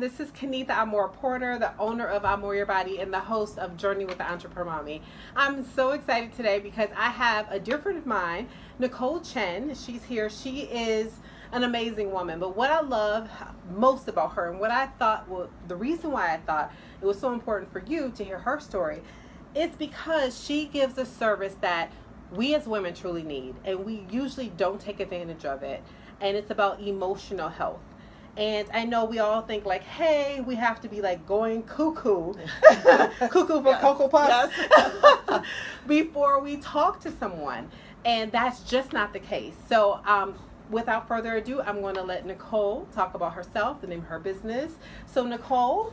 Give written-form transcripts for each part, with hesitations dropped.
everyone. This is Canetha Amour-Porter, the owner of Amour Your Body and the host of Journey with the Entrepremommy. I'm so excited today because I have a dear friend of mine, Nicole Chinn. She's here. She is an amazing woman. But what I love most about her and what I thought, the reason why I thought it was so important for you to hear her story is because she gives a service that we as women truly need, and we usually don't take advantage of it. And it's about emotional health. And I know we all think like, hey, we have to be like going cuckoo, cuckoo for Cocoa Puffs, before we talk to someone. And that's just not the case. So without further ado, I'm going to let Nicole talk about herself, the name of her business. So Nicole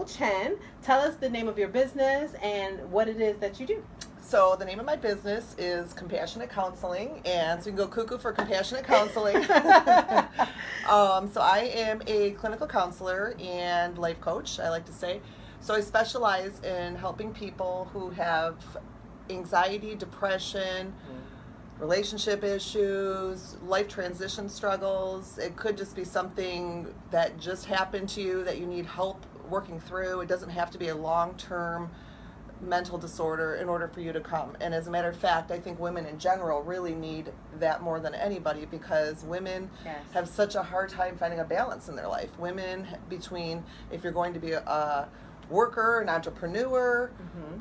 Chinn, tell us the name of your business and what it is that you do. So the name of my business is Compassionate Counseling, and so you can go cuckoo for Compassionate Counseling. So I am a clinical counselor and life coach, I like to say. So I specialize in helping people who have anxiety, depression, relationship issues, life transition struggles. It could just be something that just happened to you that you need help working through. It doesn't have to be a long-term mental disorder in order for you to come. And as a matter of fact, I think women in general really need that more than anybody, because women have such a hard time finding a balance in their life. Women, between if you're going to be a worker, an entrepreneur,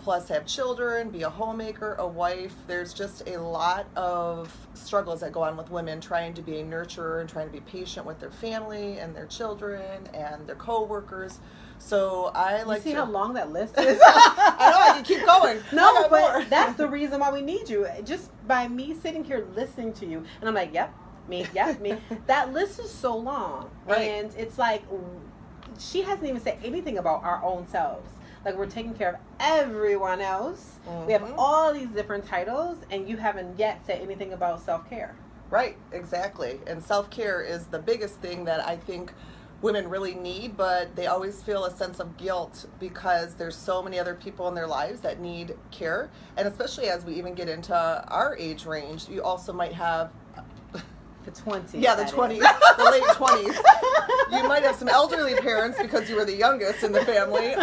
plus have children, be a homemaker, a wife, there's just a lot of struggles that go on with women trying to be a nurturer and trying to be patient with their family and their children and their co-workers. So I like to see how long that list is. I know, I can keep going. No, but that's the reason why we need you. Just by me sitting here listening to you, and I'm like, yep, me. That list is so long, and it's like she hasn't even said anything about our own selves. Like, we're taking care of everyone else. We have all these different titles, and you haven't yet said anything about self-care. Right, exactly. And self-care is the biggest thing that I think women really need, but they always feel a sense of guilt because there's so many other people in their lives that need care. And especially as we even get into our age range, you also might have the 20s. Yeah, the 20s, the late 20s. You might have some elderly parents because you were the youngest in the family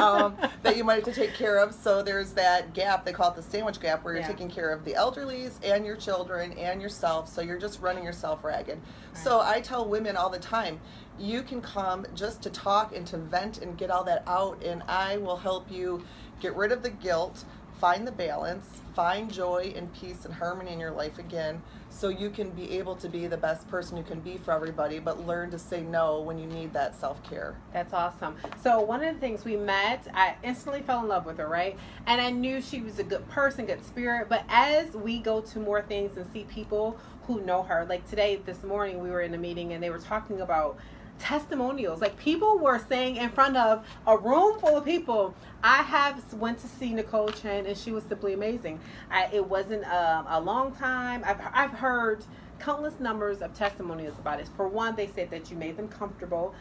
that you might have to take care of. So there's that gap, they call it the sandwich gap, where you're taking care of the elderlies and your children and yourself. So you're just running yourself ragged. Right. So I tell women all the time, you can come just to talk and to vent and get all that out, and I will help you get rid of the guilt, find the balance, find joy and peace and harmony in your life again, so you can be able to be the best person you can be for everybody, but learn to say no when you need that self-care. That's awesome. So one of the things we met, I instantly fell in love with her, right? And I knew she was a good person, good spirit, but as we go to more things and see people who know her, like today, this morning, we were in a meeting and they were talking about testimonials. Like, people were saying in front of a room full of people, I went to see Nicole Chinn and she was simply amazing. It wasn't a long time. I've heard countless numbers of testimonials about it. For one, they said that you made them comfortable.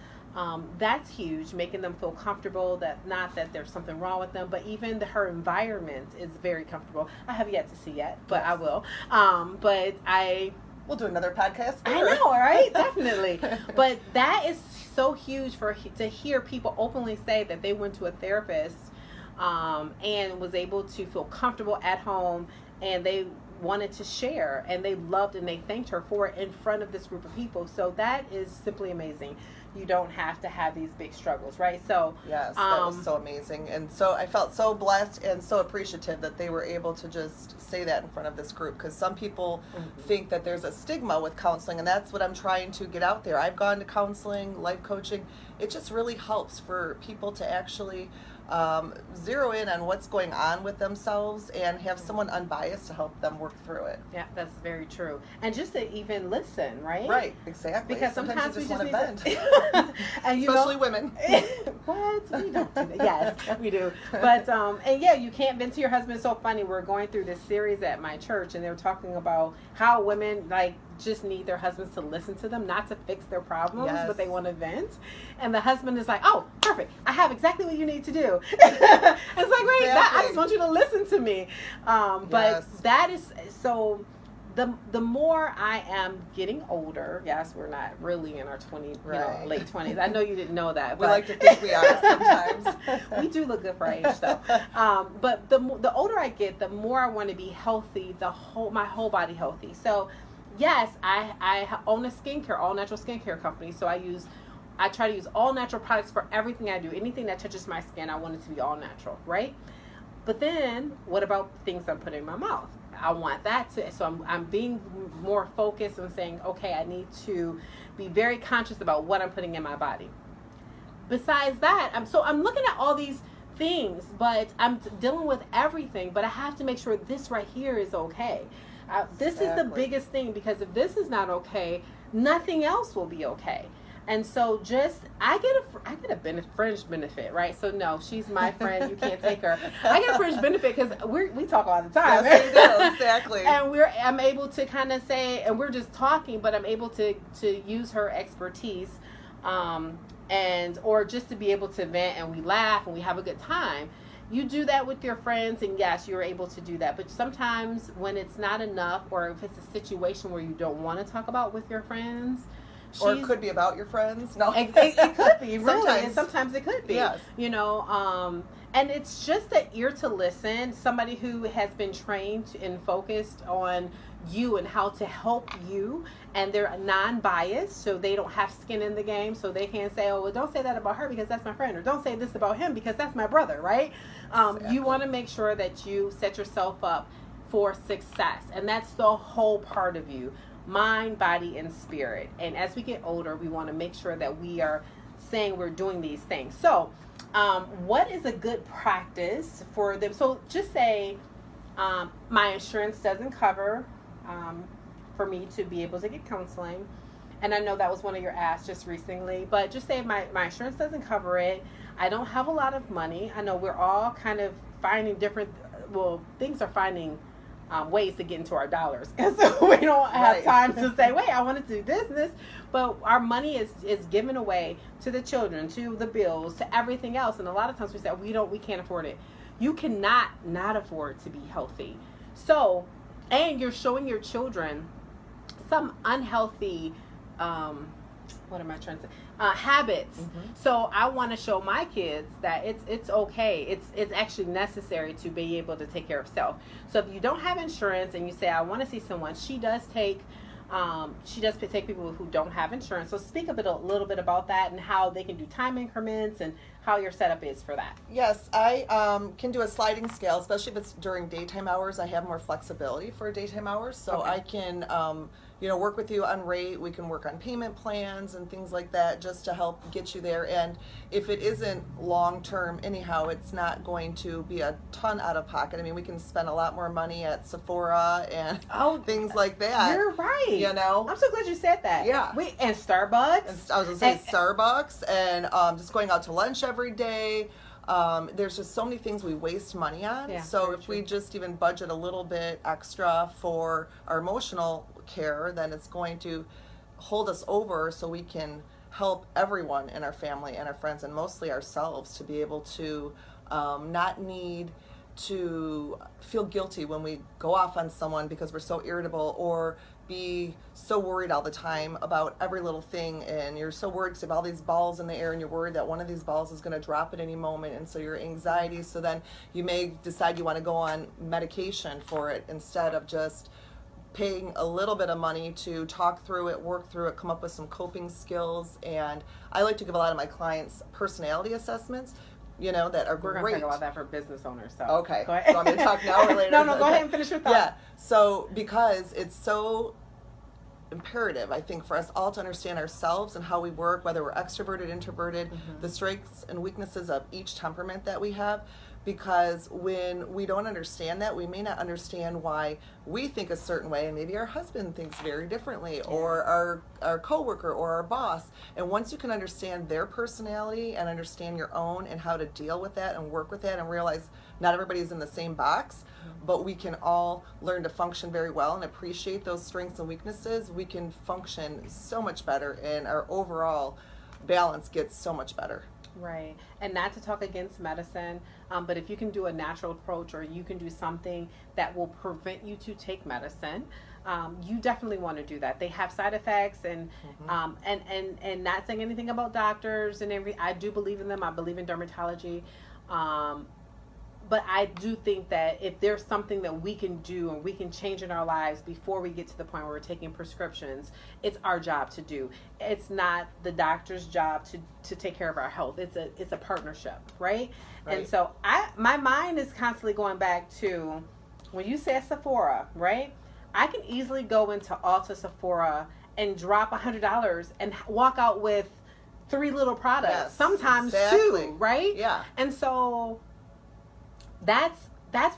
That's huge, making them feel comfortable, that not that there's something wrong with them, but even her environment is very comfortable. I have yet to see yet, but I will. We'll do another podcast. I know, right? Definitely. But that is so huge to hear people openly say that they went to a therapist and was able to feel comfortable at home, and they wanted to share, and they loved and they thanked her for it in front of this group of people. So that is simply amazing. You don't have to have these big struggles, right? So yes, that was so amazing. And so I felt so blessed and so appreciative that they were able to just say that in front of this group, because some people think that there's a stigma with counseling, and that's what I'm trying to get out there. I've gone to counseling, life coaching. It just really helps for people to actually zero in on what's going on with themselves and have someone unbiased to help them work through it. Yeah, that's very true. And just to even listen, right? Right, exactly. Because sometimes you we just want need to vent. And especially women. What? We don't do that. Yes, we do. But, and yeah, you can't vent to your husband. It's so funny. We're going through this series at my church, and they were talking about how women, like, just need their husbands to listen to them, not to fix their problems, but they want to vent. And the husband is like, oh, perfect. I have exactly what you need to do. It's like, wait, I just want you to listen to me. But that is so the more I am getting older, yes, we're not really in our 20s, Right. late 20s. I know you didn't know that. We like to think we are sometimes. We do look good for our age, though. But the older I get, the more I want to be healthy, my whole body healthy. So, yes, I own a all natural skincare company. So I try to use all natural products for everything I do. Anything that touches my skin, I want it to be all natural, right? But then, what about things I'm putting in my mouth? I want that to, so I'm being more focused on saying, okay, I need to be very conscious about what I'm putting in my body. Besides that, I'm looking at all these things, but I'm dealing with everything, but I have to make sure this right here is okay. This is the biggest thing, because if this is not okay, nothing else will be okay. And so I get a fringe benefit, right? So no, she's my friend. You can't take her. I get a fringe benefit because we talk all the time. Yes, we do, exactly. And I'm able to kind of say, and we're just talking, but I'm able to use her expertise, or just to be able to vent, and we laugh and we have a good time. You do that with your friends, and yes, you're able to do that. But sometimes when it's not enough, or if it's a situation where you don't want to talk about with your friends, or it could be about your friends. No, it could be, really. Sometimes. And sometimes it could be. Yes. And it's just an ear to listen. Somebody who has been trained and focused on you and how to help you, and they're non-biased, so they don't have skin in the game, so they can't say, oh, well, don't say that about her because that's my friend, or don't say this about him because that's my brother, right? Exactly. You want to make sure that you set yourself up for success, and that's the whole part of you. Mind, body, and spirit. And as we get older, we want to make sure that we are saying we're doing these things. So, what is a good practice for them? So, just say, my insurance doesn't cover for me to be able to get counseling. And I know that was one of your asks just recently, but just say my insurance doesn't cover it. I don't have a lot of money. I know we're all kind of finding things are finding ways to get into our dollars, and so we don't have time to say, wait, I want to do business, but our money is given away to the children, to the bills, to everything else, and a lot of times we say we can't afford it. You cannot not afford to be healthy. So, and you're showing your children some unhealthy what am I trying to say? Habits. Mm-hmm. So I want to show my kids that it's okay. It's actually necessary to be able to take care of self. So if you don't have insurance and you say, I want to see someone, she does take people who don't have insurance. So speak a little bit about that and how they can do time increments and how your setup is for that. Yes, I can do a sliding scale, especially if it's during daytime hours. I have more flexibility for daytime hours, so Okay. I can work with you on rate. We can work on payment plans and things like that just to help get you there. And if it isn't long term anyhow, it's not going to be a ton out of pocket. I mean, we can spend a lot more money at Sephora and things like that. You're right. I'm so glad you said that. Yeah. And Starbucks. And I was going to say Starbucks and just going out to lunch every day. There's just so many things we waste money on. Yeah, so if we just even budget a little bit extra for our emotional care, then it's going to hold us over so we can help everyone in our family and our friends, and mostly ourselves, to be able to not need to feel guilty when we go off on someone because we're so irritable, or be so worried all the time about every little thing, and you're so worried because you have all these balls in the air and you're worried that one of these balls is going to drop at any moment, and so your anxiety, so then you may decide you want to go on medication for it instead of just paying a little bit of money to talk through it, work through it, come up with some coping skills. And I like to give a lot of my clients personality assessments, that are We're great. going to talk about that for business owners. So Okay. Go ahead. So I'm going to talk now or later? No, go ahead and finish your thought. Yeah. So because it's so imperative, I think, for us all to understand ourselves and how we work, whether we're extroverted, introverted, the strengths and weaknesses of each temperament that we have. Because when we don't understand that, we may not understand why we think a certain way, and maybe our husband thinks very differently, or our coworker or our boss. And once you can understand their personality and understand your own and how to deal with that and work with that, and realize not everybody's in the same box, but we can all learn to function very well and appreciate those strengths and weaknesses, we can function so much better, and our overall balance gets so much better. Right. And not to talk against medicine. But if you can do a natural approach, or you can do something that will prevent you to take medicine, you definitely want to do that. They have side effects, and and not saying anything about doctors and everything. I do believe in them. I believe in dermatology. But I do think that if there's something that we can do and we can change in our lives before we get to the point where we're taking prescriptions, it's our job to do. It's not the doctor's job to take care of our health. It's a partnership, right? And so my mind is constantly going back to when you said Sephora, right? I can easily go into Ulta, Sephora, and drop $100 and walk out with 3 little products, sometimes 2, right? Yeah. And so that's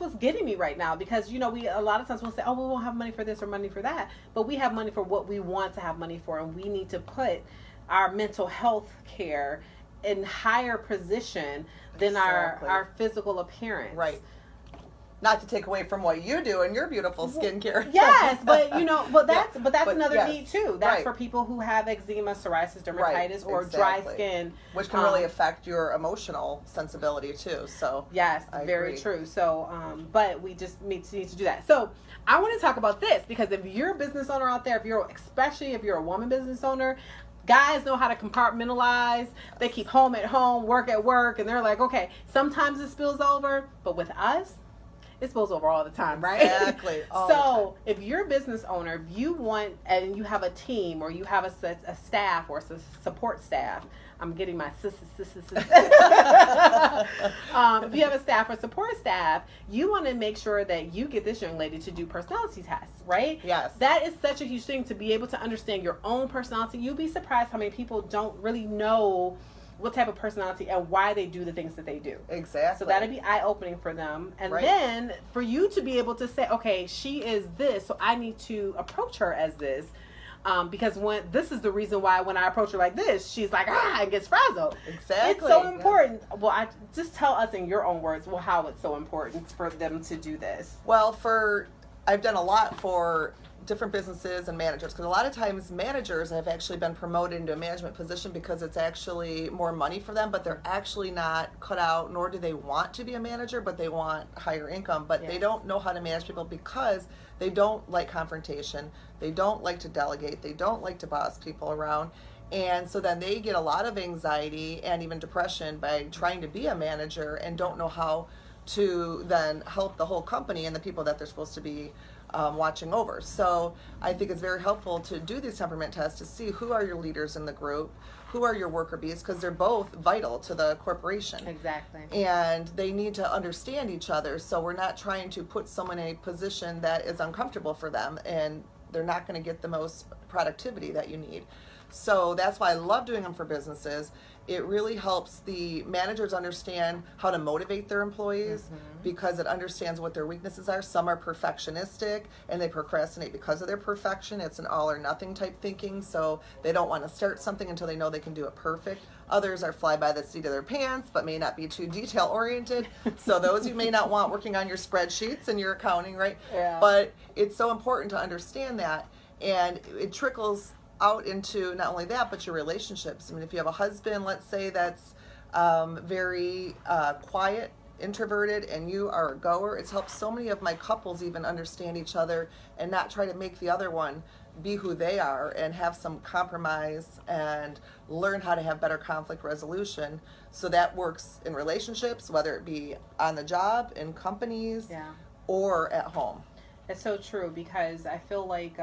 what's getting me right now, because we a lot of times we'll say, oh, we won't have money for this or money for that, but we have money for what we want to have money for, and we need to put our mental health care in higher position than our physical appearance. Right. Not to take away from what you do and your beautiful skincare. Yes, but that's another need too. That's right. for people who have eczema, psoriasis, dermatitis, or dry skin, which can really affect your emotional sensibility too. So yes, very true. So, but we just need to do that. So I want to talk about this, because if you're a business owner out there, especially if you're a woman business owner, guys know how to compartmentalize. They keep home at home, work at work, and they're like, okay, sometimes it spills over, but with us, it spills over all the time, right? Exactly. So if you're a business owner, if you want, and you have a team, or you have a staff or a support staff, I'm getting my sis. If you have a staff or support staff, you want to make sure that you get this young lady to do personality tests, right? Yes. That is such a huge thing, to be able to understand your own personality. You'll be surprised how many people don't really know what type of personality and why they do the things that they do. Exactly. So that'll be eye-opening for them. And then for you to be able to say, okay, she is this, so I need to approach her as this. Because this is the reason why when I approach her like this, she's like, and gets frazzled. Exactly. It's so important. Yes. Well, just tell us in your own words, how it's so important for them to do this. Well, I've done a lot for different businesses and managers, because a lot of times managers have actually been promoted into a management position because it's actually more money for them, but they're actually not cut out, nor do they want to be a manager, but they want higher income, but they don't know how to manage people because they don't like confrontation, they don't like to delegate, they don't like to boss people around. And so then they get a lot of anxiety and even depression by trying to be a manager and don't know how to then help the whole company and the people that they're supposed to be watching over. So I think it's very helpful to do these temperament tests to see who are your leaders in the group, who are your worker bees, because they're both vital to the corporation. Exactly. And they need to understand each other, so we're not trying to put someone in a position that is uncomfortable for them, and they're not going to get the most productivity that you need. So that's why I love doing them for businesses. It really helps the managers understand how to motivate their employees because it understands what their weaknesses are. Some are perfectionistic and they procrastinate because of their perfection. It's an all or nothing type thinking, so they don't want to start something until they know they can do it perfect. Others are fly by the seat of their pants but may not be too detail oriented. So those you may not want working on your spreadsheets and your accounting, right? Yeah. But it's so important to understand that, and it trickles out into not only that, but your relationships. I mean, if you have a husband, let's say, that's very quiet, introverted, and you are a goer, it's helped so many of my couples even understand each other and not try to make the other one be who they are, and have some compromise and learn how to have better conflict resolution. So that works in relationships, whether it be on the job, in companies, or at home. It's so true, because I feel like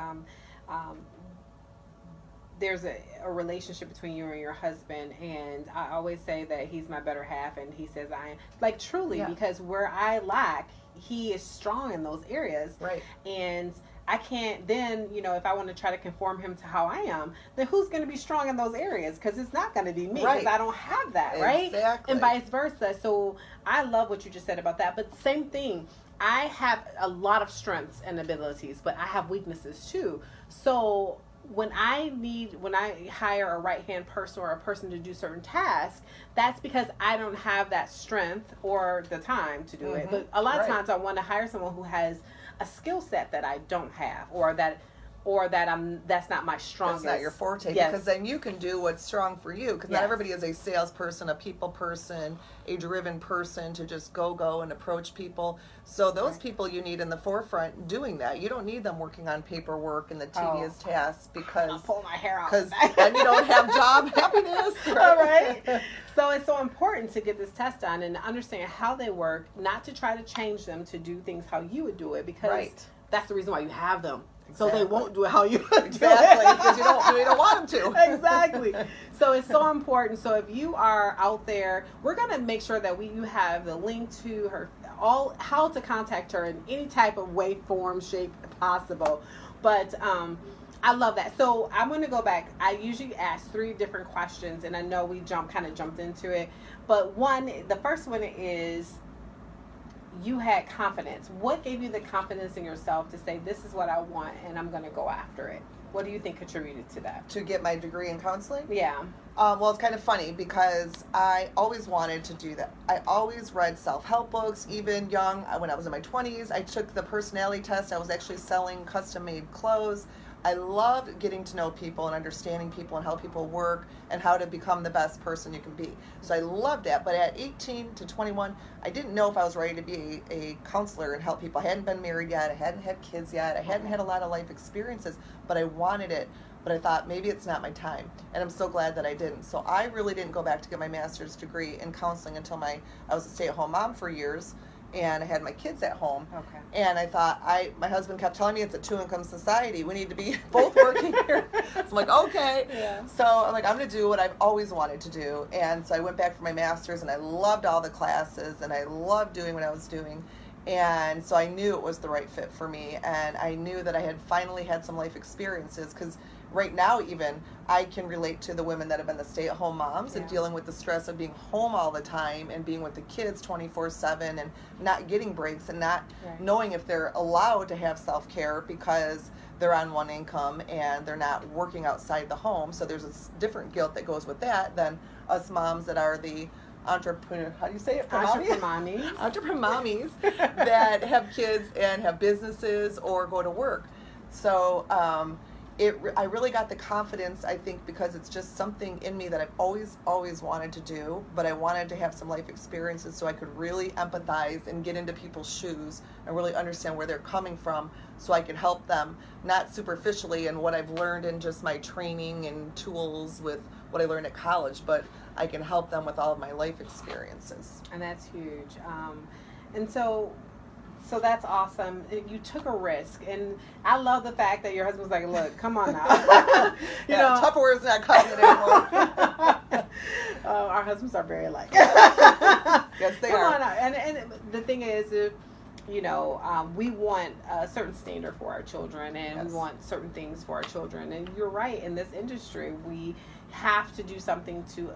there's a relationship between you and your husband, and I always say that he's my better half and he says I am. Like, truly, because where I lack, he is strong in those areas. Right. And I can't then, if I want to try to conform him to how I am, then who's going to be strong in those areas? Because it's not going to be me, because I don't have that, right? Exactly. And vice versa. So I love what you just said about that. But same thing, I have a lot of strengths and abilities, but I have weaknesses too. So when I hire a right-hand person or a person to do certain tasks, that's because I don't have that strength or the time to do it. But a lot of times I want to hire someone who has a skill set that I don't have, or that or that's not my strongest. That's not your forte, yes. because then you can do what's strong for you, because yes. not everybody is a salesperson, a people person, a driven person to just go and approach people. So those right. people you need in the forefront doing that. You don't need them working on paperwork and the tedious tasks, because I'll pull my hair out, because then you don't have job happiness. Right? All right. So it's so important to get this test done and understand how they work, not to try to change them to do things how you would do it, because right. that's the reason why you have them. Exactly. So they won't do it how you exactly, because you don't want them to. Exactly. So it's so important. So if you are out there, we're gonna make sure that you have the link to her, how to contact her in any type of way, form, shape possible. But I love that. So I'm going to go back. I usually ask 3 different questions, and I know we kind of jumped into it. But the first one is, you had confidence. What gave you the confidence in yourself to say, this is what I want and I'm going to go after it? What do you think contributed to that? To get my degree in counseling? Yeah. Well, it's kind of funny because I always wanted to do that. I always read self-help books, even young. When I was in my 20s, I took the personality test. I was actually selling custom-made clothes. I loved getting to know people and understanding people and how people work and how to become the best person you can be. So I loved that. But at 18 to 21, I didn't know if I was ready to be a counselor and help people. I hadn't been married yet. I hadn't had kids yet. I hadn't had a lot of life experiences, but I wanted it. But I thought, maybe it's not my time. And I'm so glad that I didn't. So I really didn't go back to get my master's degree in counseling until I was a stay-at-home mom for years. And I had my kids at home. Okay. And I thought, my husband kept telling me it's a 2-income society. We need to be both working here. So I'm like, okay. Yeah. So I'm like, I'm going to do what I've always wanted to do. And so I went back for my master's, and I loved all the classes, and I loved doing what I was doing. And so I knew it was the right fit for me. And I knew that I had finally had some life experiences, because right now even I can relate to the women that have been the stay-at-home moms and dealing with the stress of being home all the time and being with the kids 24/7 and not getting breaks and not knowing if they're allowed to have self-care because they're on one income and they're not working outside the home. So there's a different guilt that goes with that than us moms that are the entrepreneur, how do you say it? Entrepremommies. Entrepremommies that have kids and have businesses or go to work. So I really got the confidence, I think, because it's just something in me that I've always wanted to do, but I wanted to have some life experiences so I could really empathize and get into people's shoes and really understand where they're coming from so I could help them, not superficially in what I've learned in just my training and tools with what I learned at college, but I can help them with all of my life experiences. And that's huge. And so that's awesome. You took a risk, and I love the fact that your husband's like, "Look, come on now." you know, Tupperware's not cutting it anymore. Our husbands are very alike. Yes, they come are. on now. And the thing is, we want a certain standard for our children, and we want certain things for our children. And you're right. In this industry, we have to do something to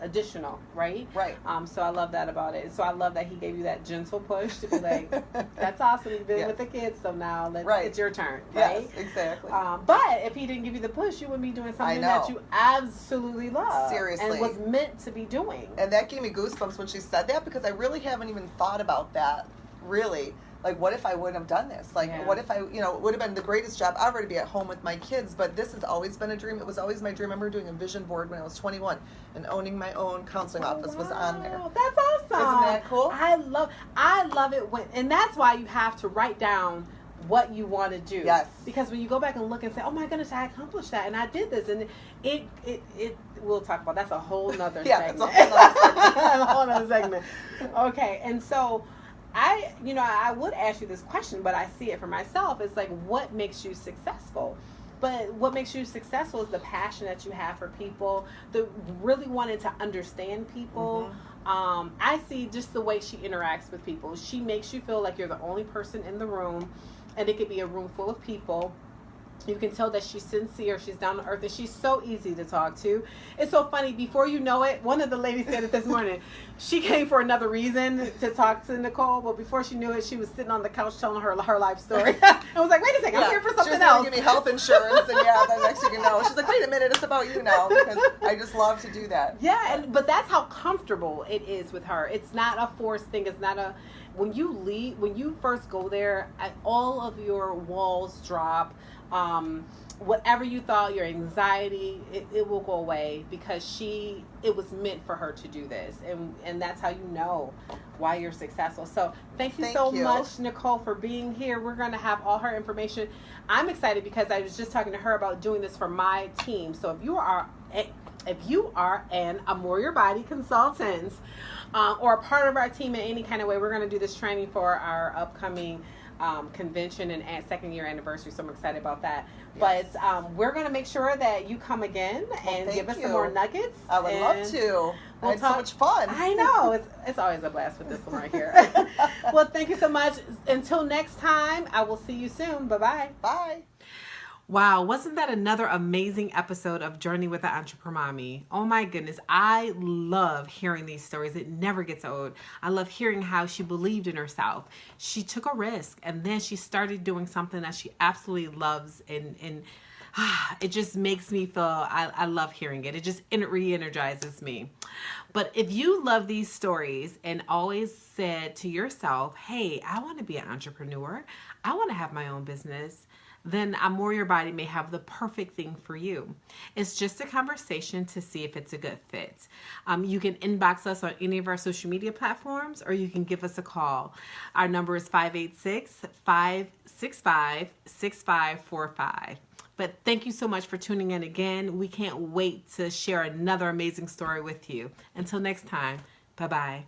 additional, right? Right. So I love that about it. So I love that he gave you that gentle push to be like, "That's awesome. You've been with the kids, so now it's your turn." Right? Yes, exactly. But if he didn't give you the push, you would be doing something that you absolutely love, seriously, and was meant to be doing. And that gave me goosebumps when she said that, because I really haven't even thought about that. Really. Like, what if I wouldn't have done this? Like, what if it would have been the greatest job ever to be at home with my kids, but this has always been a dream. It was always my dream. I remember doing a vision board when I was 21 and owning my own counseling office was on there. That's awesome. Isn't that cool? I love it and that's why you have to write down what you want to do. Yes. Because when you go back and look and say, "Oh my goodness, I accomplished that and I did this," and it we'll talk about, that's a whole nother segment. A whole nother segment. Okay, and so I would ask you this question, but I see it for myself. It's like, what makes you successful? But what makes you successful is the passion that you have for people, the really wanting to understand people. Mm-hmm. I see just the way she interacts with people. She makes you feel like you're the only person in the room, and it could be a room full of people. You can tell that she's sincere, she's down to earth, and she's so easy to talk to. It's so funny. Before you know it, one of the ladies said it this morning. She came for another reason to talk to Nicole, but before she knew it, she was sitting on the couch telling her life story. I was like, wait a second, I'm here for something else. She was going to give me health insurance, and the next thing you know, she's like, wait a minute, it's about you now, because I just love to do that. Yeah, but that's how comfortable it is with her. It's not a forced thing. It's not when you leave, when you first go there, all of your walls drop. Whatever you thought, your anxiety, it will go away, because it was meant for her to do this, and that's how you know why you're successful. So thank you so much, Nicole, for being here. We're going to have all her information. I'm excited because I was just talking to her about doing this for my team. So if you are an Amour Your Body consultant, or a part of our team in any kind of way, we're going to do this training for our upcoming convention and second year anniversary, so I'm excited about that. Yes. But we're going to make sure that you come again and give us some more nuggets. I would love to. I had so much fun. I know. It's always a blast with this one right here. Well, thank you so much. Until next time, I will see you soon. Bye-bye. Bye. Wow, wasn't that another amazing episode of Journey with the Entrepremommy? Oh my goodness, I love hearing these stories. It never gets old. I love hearing how she believed in herself. She took a risk, and then she started doing something that she absolutely loves, and it just makes me feel, I love hearing it. It just re-energizes me. But if you love these stories and always said to yourself, hey, I want to be an entrepreneur, I want to have my own business, then Amour Your Body may have the perfect thing for you. It's just a conversation to see if it's a good fit. You can inbox us on any of our social media platforms, or you can give us a call. Our number is 586-565-6545. But thank you so much for tuning in again. We can't wait to share another amazing story with you. Until next time, bye-bye.